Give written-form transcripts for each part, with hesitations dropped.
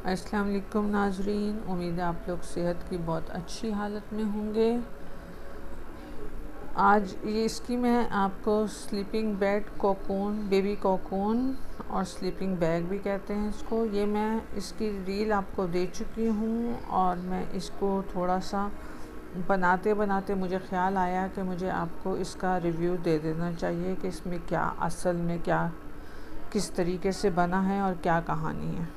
अस्सलाम वालेकुम नाजरीन, उम्मीद है आप लोग सेहत की बहुत अच्छी हालत में होंगे। आज इसकी मैं आपको sleeping bed cocoon, baby cocoon और स्लीपिंग बैग भी कहते हैं इसको, ये मैं इसकी रील आपको दे चुकी हूँ और मैं इसको थोड़ा सा बनाते बनाते मुझे ख़्याल आया कि मुझे आपको इसका रिव्यू दे देना चाहिए कि इसमें क्या असल में क्या किस तरीके से बना है और क्या कहानी है।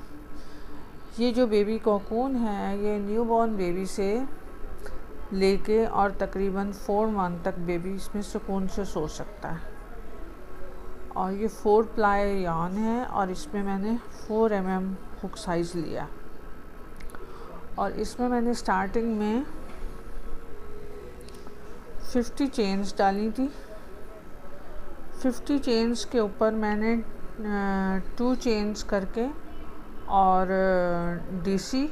ये जो बेबी कोकून है ये न्यूबॉर्न बेबी से लेके और तकरीबन 4 मंथ तक बेबी इसमें सुकून से सो सकता है। और ये 4 प्लाई यान है और इसमें मैंने 4 mm हुक साइज़ लिया और इसमें मैंने स्टार्टिंग में 50 चेन्स डाली थी। 50 चेन्स के ऊपर मैंने 2 चेन्स करके और डीसी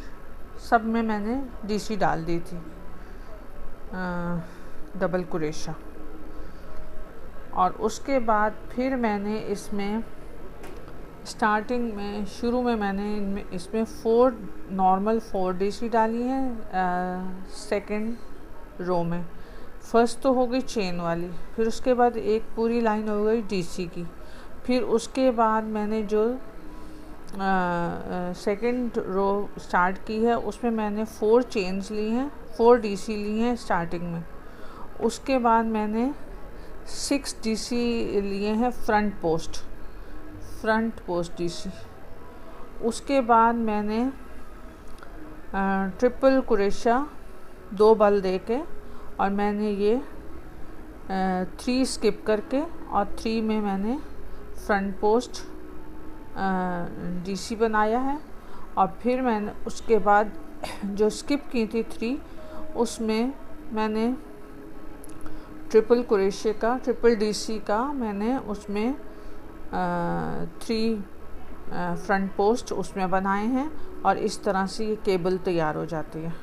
सब में मैंने डीसी डाल दी थी, डबल कुरेशा। और उसके बाद फिर मैंने इसमें स्टार्टिंग में शुरू में मैंने इसमें 4 नॉर्मल 4 डीसी डाली हैं सेकंड रो में। फर्स्ट तो हो गई चेन वाली, फिर उसके बाद एक पूरी लाइन हो गई डीसी की। फिर उसके बाद मैंने जो सेकंड रो स्टार्ट की है उसमें मैंने 4 चेन्स ली हैं, 4 डीसी ली हैं स्टार्टिंग में। उसके बाद मैंने 6 डीसी लिए हैं फ्रंट पोस्ट डीसी। उसके बाद मैंने ट्रिपल कुरेशा 2 बल दे के और मैंने ये 3 स्किप करके और 3 में मैंने फ्रंट पोस्ट डीसी बनाया है। और फिर मैंने उसके बाद जो स्किप की थी 3 उसमें मैंने ट्रिपल डीसी का मैंने उसमें 3 फ्रंट पोस्ट उसमें बनाए हैं और इस तरह से ये केबल तैयार हो जाती है।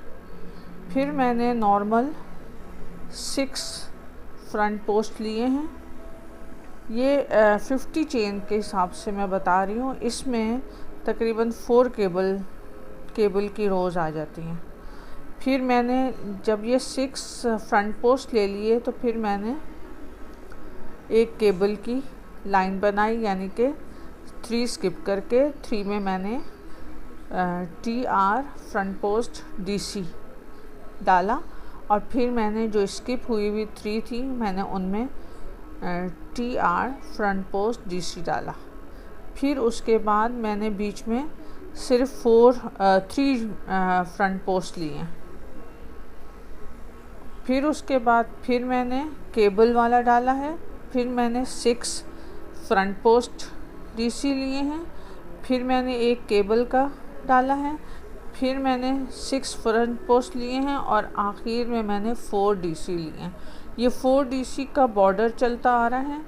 फिर मैंने नॉर्मल 6 फ्रंट पोस्ट लिए हैं। ये 50 चेन के हिसाब से मैं बता रही हूँ। इसमें तकरीबन 4 केबल की रोज़ आ जाती हैं। फिर मैंने जब ये 6 फ्रंट पोस्ट ले लिए तो फिर मैंने एक केबल की लाइन बनाई, यानी कि 3 स्किप करके 3 में मैंने TR फ्रंट पोस्ट DC डाला। और फिर मैंने जो स्किप हुई हुई 3 थी मैंने उनमें TR फ्रंट पोस्ट DC डाला। फिर उसके बाद मैंने बीच में सिर्फ 3 फ्रंट पोस्ट लिए। फिर उसके बाद फिर मैंने केबल वाला डाला है। फिर मैंने 6 फ्रंट पोस्ट DC लिए हैं। फिर मैंने एक केबल का डाला है। फिर मैंने 6 फ्रंट पोस्ट लिए हैं और आखिर में मैंने 4 DC लिए हैं। ये 4 DC का बॉर्डर चलता आ रहा है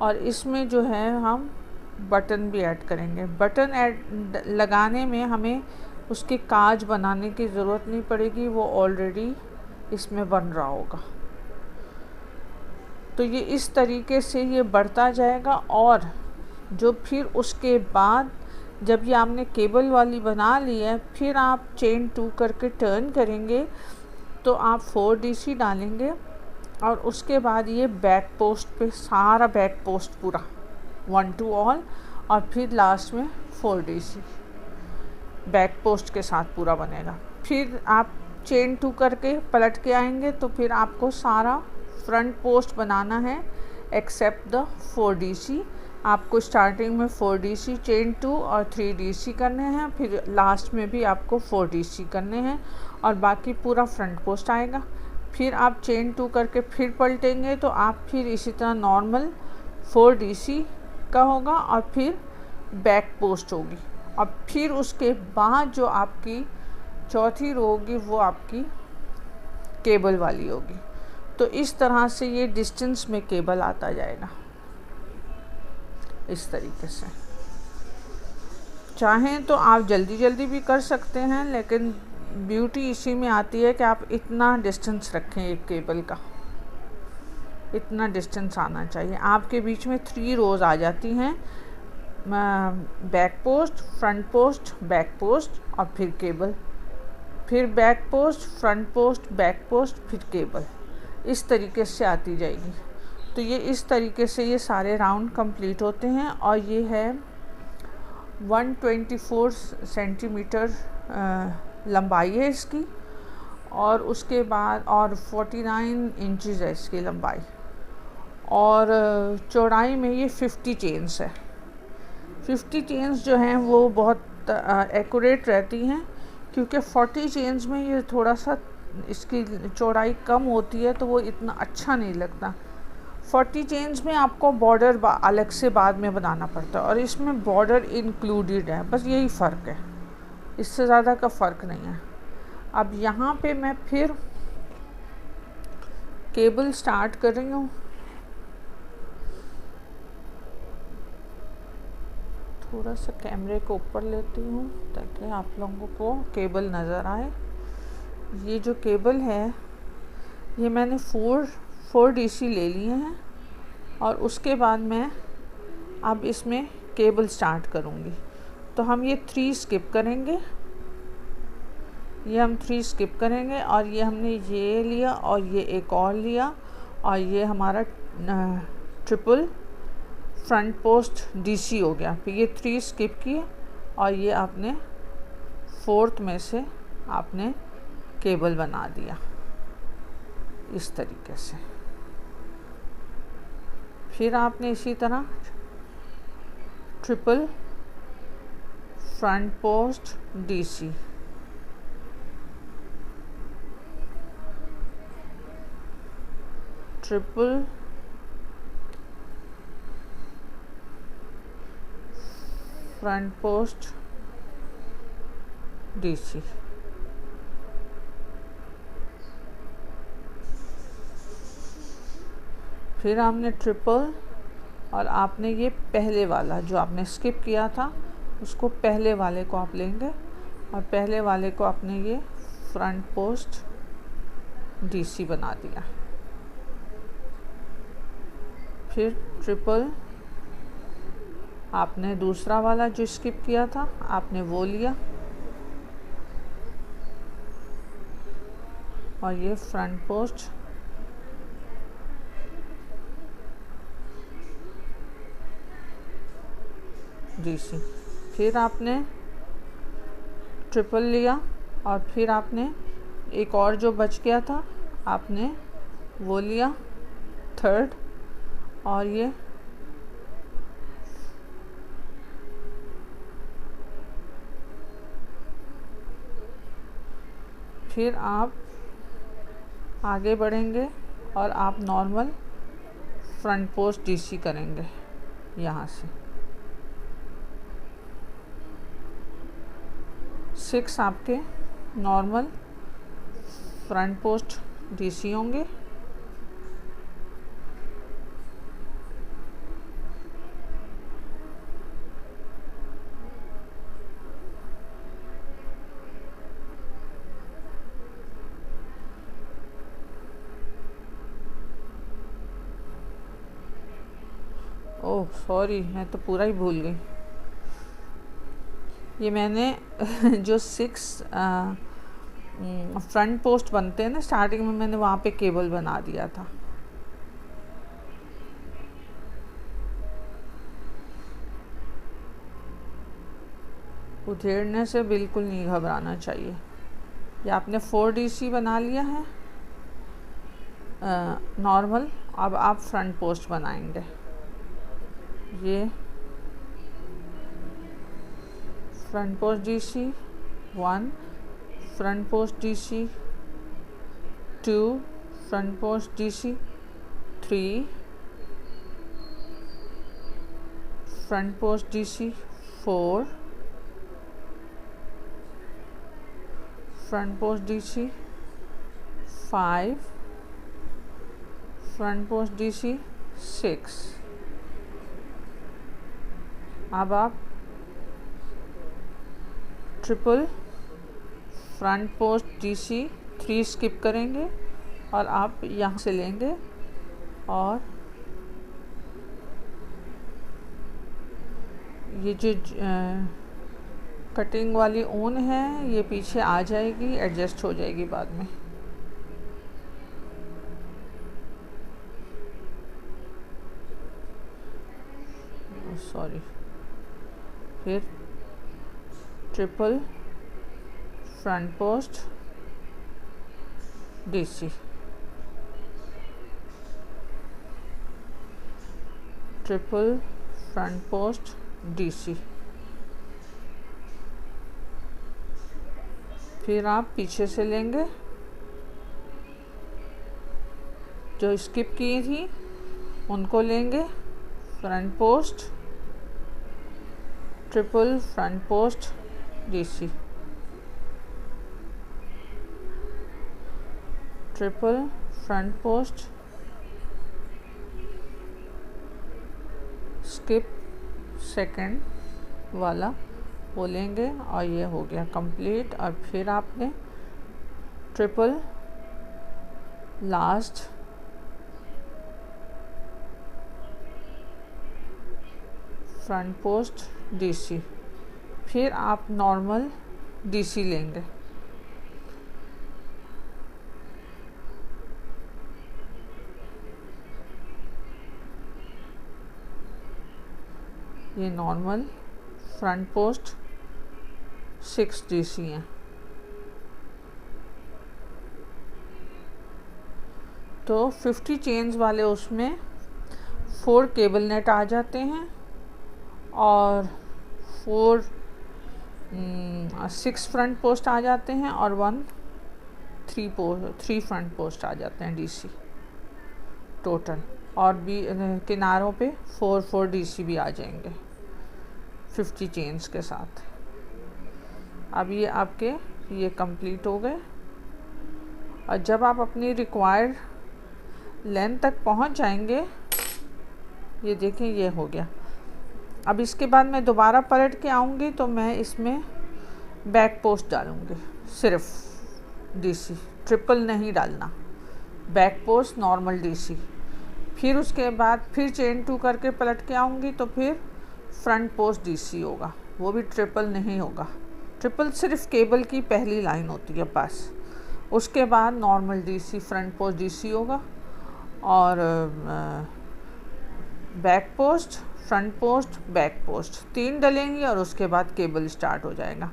और इसमें जो है हम बटन भी ऐड करेंगे। बटन ऐड लगाने में हमें उसके काज बनाने की ज़रूरत नहीं पड़ेगी, वो ऑलरेडी इसमें बन रहा होगा। तो ये इस तरीके से ये बढ़ता जाएगा। और जो फिर उसके बाद जब ये आपने केबल वाली बना ली है फिर आप चेन 2 करके टर्न करेंगे तो आप 4 DC डालेंगे और उसके बाद ये बैक पोस्ट पे सारा बैक पोस्ट पूरा 1 to all और फिर लास्ट में 4 DC बैक पोस्ट के साथ पूरा बनेगा। फिर आप चेन 2 करके पलट के आएंगे तो फिर आपको सारा फ्रंट पोस्ट बनाना है एक्सेप्ट द 4 DC। आपको स्टार्टिंग में 4 DC चेन 2 और 3 DC करने हैं, फिर लास्ट में भी आपको 4 DC करने हैं और बाकी पूरा फ्रंट पोस्ट आएगा। फिर आप चेन 2 करके फिर पलटेंगे तो आप फिर इसी तरह नॉर्मल 4 DC का होगा और फिर बैक पोस्ट होगी। और फिर उसके बाद जो आपकी चौथी रो होगी वो आपकी केबल वाली होगी। तो इस तरह से ये डिस्टेंस में केबल आता जाएगा इस तरीके से। चाहें तो आप जल्दी जल्दी भी कर सकते हैं, लेकिन ब्यूटी इसी में आती है कि आप इतना डिस्टेंस रखें, एक केबल का इतना डिस्टेंस आना चाहिए। आपके बीच में 3 रोज़ आ जाती हैं back post, front post, back post और फिर केबल, फिर back post, front post, back post, फिर केबल, इस तरीके से आती जाएगी। तो ये इस तरीके से ये सारे राउंड कंप्लीट होते हैं और ये है 124 सेंटीमीटर लंबाई है इसकी, और उसके बाद और 49 इंचज़ है इसकी लंबाई, और चौड़ाई में ये 50 चेन्स है। 50 चेन्स जो हैं वो बहुत एक्यूरेट रहती हैं, क्योंकि 40 चेन्स में ये थोड़ा सा इसकी चौड़ाई कम होती है तो वो इतना अच्छा नहीं लगता। 40 चेन्स में आपको बॉर्डर अलग से बाद में बनाना पड़ता है और इसमें बॉर्डर इंक्लूडेड है, बस यही फ़र्क है, इससे ज़्यादा का फ़र्क नहीं है। अब यहाँ पे मैं फिर केबल स्टार्ट कर रही हूँ। थोड़ा सा कैमरे को ऊपर लेती हूँ ताकि आप लोगों को केबल नज़र आए। ये जो केबल है ये मैंने 4 DC ले लिए हैं और उसके बाद मैं अब इसमें केबल स्टार्ट करूँगी। तो हम ये 3 स्किप करेंगे, ये हम 3 स्किप करेंगे, और ये हमने ये लिया और ये एक और लिया, और ये हमारा ट्रिपल फ्रंट पोस्ट DC हो गया। फिर ये 3 स्किप किए और ये आपने 4th में से आपने केबल बना दिया इस तरीके से। फिर आपने इसी तरह triple front post DC, triple front post DC, फिर आपने ट्रिपल, और आपने ये पहले वाला जो आपने स्किप किया था उसको पहले वाले को आप लेंगे और पहले वाले को आपने ये फ्रंट पोस्ट DC बना दिया। फिर ट्रिपल, आपने दूसरा वाला जो स्किप किया था आपने वो लिया और ये फ्रंट पोस्ट DC। फिर आपने ट्रिपल लिया और फिर आपने एक और जो बच गया था आपने वो लिया 3rd, और ये फिर आप आगे बढ़ेंगे और आप नॉर्मल फ्रंट पोस्ट DC करेंगे यहाँ से। 6 आपके नॉर्मल फ्रंट पोस्ट DC होंगे। ओह सॉरी, मैं तो पूरा ही भूल गई। ये मैंने जो 6 फ्रंट पोस्ट बनते हैं ना स्टार्टिंग में, मैंने वहाँ पे केबल बना दिया था। उधेड़ने से बिल्कुल नहीं घबराना चाहिए। ये आपने 4 DC बना लिया है नॉर्मल। अब आप फ्रंट पोस्ट बनाएंगे। ये front post DC 1, front post DC 2, front post DC 3, front post DC 4, front post DC 5, front post DC 6। अब आप triple front post DC 3 skip करेंगे और आप यहाँ से लेंगे और ये जो कटिंग वाली ऊन है ये पीछे आ जाएगी, एडजस्ट हो जाएगी बाद में। सॉरी। फिर triple front post DC, triple front post DC। फिर आप पीछे से लेंगे, जो स्किप की थी उनको लेंगे, front post, triple front post DC, triple front post, skip second वाला वो लेंगे और ये हो गया कंप्लीट। और फिर आपने triple last front post DC, फिर आप नॉर्मल DC लेंगे। ये नॉर्मल फ्रंट पोस्ट 6 DC हैं। तो 50 चेन्स वाले उसमें 4 केबल नेट आ जाते हैं और 6 फ्रंट पोस्ट आ जाते हैं और 3 फ्रंट पोस्ट आ जाते हैं DC टोटल। और भी किनारों पे 4 DC भी आ जाएंगे 50 चेन्स के साथ। अब ये आपके ये कंप्लीट हो गए। और जब आप अपनी रिक्वायर्ड लेंथ तक पहुंच जाएंगे, ये देखें ये हो गया। अब इसके बाद मैं दोबारा पलट के आऊँगी तो मैं इसमें बैक पोस्ट डालूँगी, सिर्फ DC, ट्रिपल नहीं डालना, बैक पोस्ट नॉर्मल DC। फिर उसके बाद फिर चेन 2 करके पलट के आऊँगी तो फिर फ्रंट पोस्ट DC होगा, वो भी ट्रिपल नहीं होगा। ट्रिपल सिर्फ केबल की पहली लाइन होती है बस। उसके बाद normal DC, front post DC होगा और back post, front post, back post 3 डलेंगी और उसके बाद केबल स्टार्ट हो जाएगा।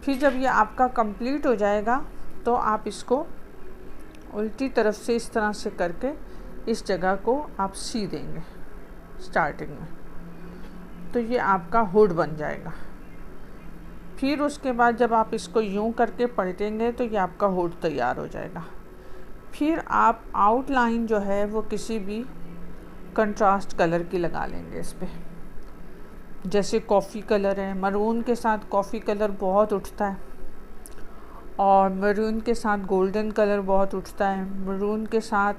फिर जब ये आपका कंप्लीट हो जाएगा तो आप इसको उल्टी तरफ से इस तरह से करके इस जगह को आप सी देंगे स्टार्टिंग में, तो ये आपका हुड बन जाएगा। फिर उसके बाद जब आप इसको यूं करके पलटेंगे तो ये आपका हुड तैयार हो जाएगा। फिर आप आउटलाइन जो है वो किसी भी कंट्रास्ट कलर की लगा लेंगे इस पे। जैसे कॉफ़ी कलर है, मरून के साथ कॉफ़ी कलर बहुत उठता है और मरून के साथ गोल्डन कलर बहुत उठता है, मरून के साथ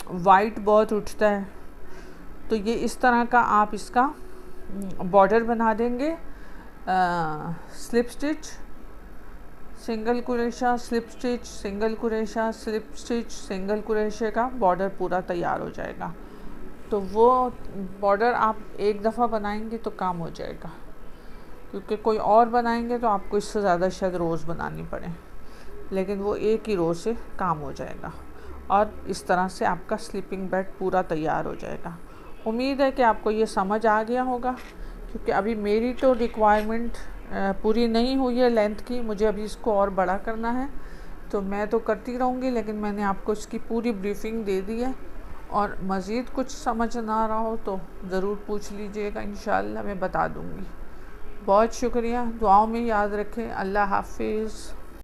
वाइट बहुत उठता है। तो ये इस तरह का आप इसका बॉर्डर बना देंगे। Slip stitch, single crochet, slip stitch, single crochet, slip stitch, single crochet का बॉर्डर पूरा तैयार हो जाएगा। तो वो बॉर्डर आप एक दफ़ा बनाएंगे तो काम हो जाएगा, क्योंकि कोई और बनाएंगे तो आपको इससे ज़्यादा शायद रोज़ बनानी पड़े, लेकिन वो एक ही रोज़ से काम हो जाएगा। और इस तरह से आपका स्लीपिंग बेड पूरा तैयार हो जाएगा। उम्मीद है कि आपको ये समझ आ गया होगा, क्योंकि अभी मेरी तो रिक्वायरमेंट पूरी नहीं हुई है लेंथ की, मुझे अभी इसको और बड़ा करना है। तो मैं तो करती रहूँगी, लेकिन मैंने आपको इसकी पूरी ब्रीफिंग दे दी है। और मज़ीद कुछ समझ ना रहा हो तो ज़रूर पूछ लीजिएगा, इंशाअल्लाह मैं बता दूँगी। बहुत शुक्रिया, दुआओं में याद रखें। अल्लाह हाफिज़।